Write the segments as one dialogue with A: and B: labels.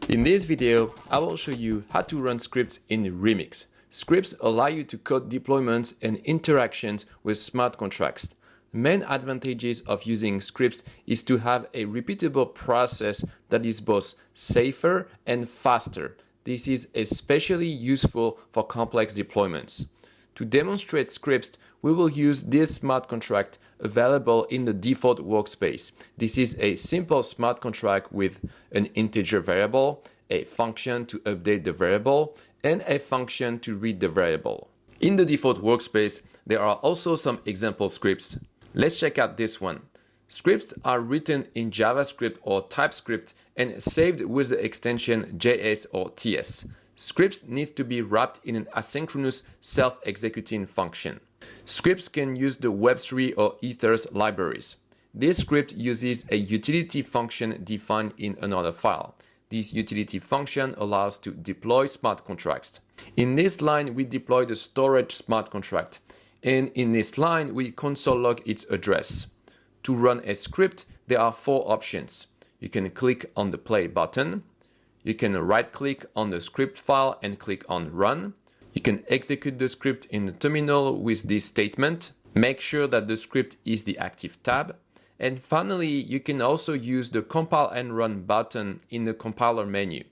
A: In this video, I will show you how to run scripts in Remix. Scripts allow you to code deployments and interactions with smart contracts. The main advantages of using scripts is to have a repeatable process that is both safer and faster. This is especially useful for complex deployments. To demonstrate scripts, we will use this smart contract available in the default workspace. This is a simple smart contract with an integer variable, a function to update the variable, and a function to read the variable. In the default workspace, there are also some example scripts. Let's check out this one. Scripts are written in JavaScript or TypeScript and saved with the extension JS or TS. Scripts need to be wrapped in an asynchronous self-executing function. Scripts can use the Web3 or Ethers libraries. This script uses a utility function defined in another file. This utility function allows to deploy smart contracts. In this line, we deploy the storage smart contract. And in this line, we console log its address. To run a script, there are four options. You can click on the play button. You can right-click on the script file and click on Run. You can execute the script in the terminal with this statement. Make sure that the script is the active tab. And finally, you can also use the Compile and Run button in the compiler menu.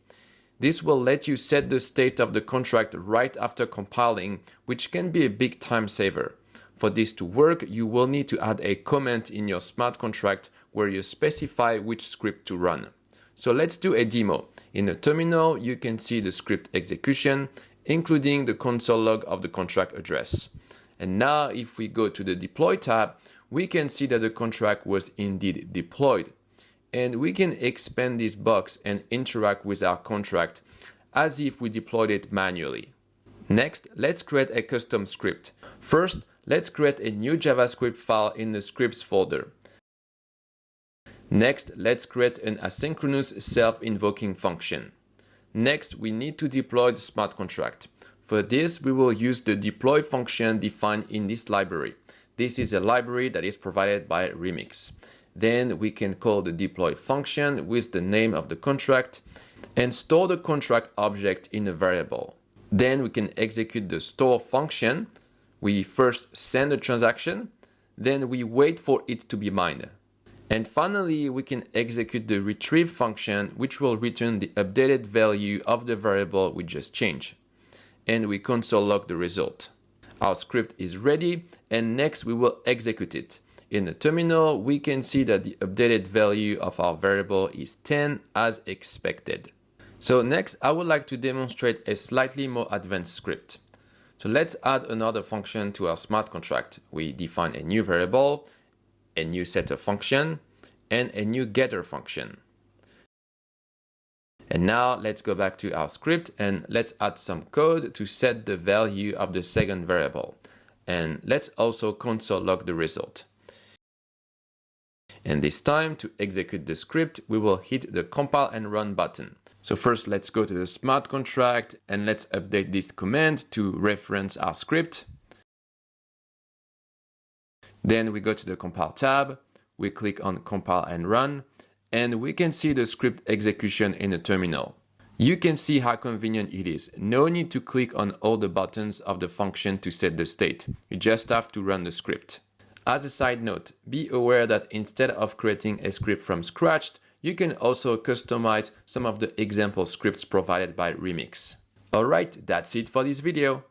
A: This will let you set the state of the contract right after compiling, which can be a big time saver. For this to work, you will need to add a comment in your smart contract where you specify which script to run. So let's do a demo. In the terminal, you can see the script execution, including the console log of the contract address. And now if we go to the deploy tab, we can see that the contract was indeed deployed. And we can expand this box and interact with our contract as if we deployed it manually. Next, let's create a custom script. First, let's create a new JavaScript file in the scripts folder. Next, let's create an asynchronous self-invoking function. Next, we need to deploy the smart contract. For this, we will use the deploy function defined in this library. This is a library that is provided by Remix. Then we can call the deploy function with the name of the contract and store the contract object in a variable. Then we can execute the store function. We first send a transaction, then we wait for it to be mined. And finally, we can execute the retrieve function, which will return the updated value of the variable we just changed. And we console log the result. Our script is ready, and next we will execute it. In the terminal, we can see that the updated value of our variable is 10 as expected. So next, I would like to demonstrate a slightly more advanced script. So let's add another function to our smart contract. We define a new variable, a new setter function, and a new getter function. And now let's go back to our script and let's add some code to set the value of the second variable. And let's also console log the result. And this time, to execute the script, we will hit the compile and run button. So first, let's go to the smart contract and let's update this command to reference our script. Then we go to the compile tab, we click on compile and run, and we can see the script execution in the terminal. You can see how convenient it is. No need to click on all the buttons of the function to set the state. You just have to run the script. As a side note, be aware that instead of creating a script from scratch, you can also customize some of the example scripts provided by Remix. Alright, that's it for this video.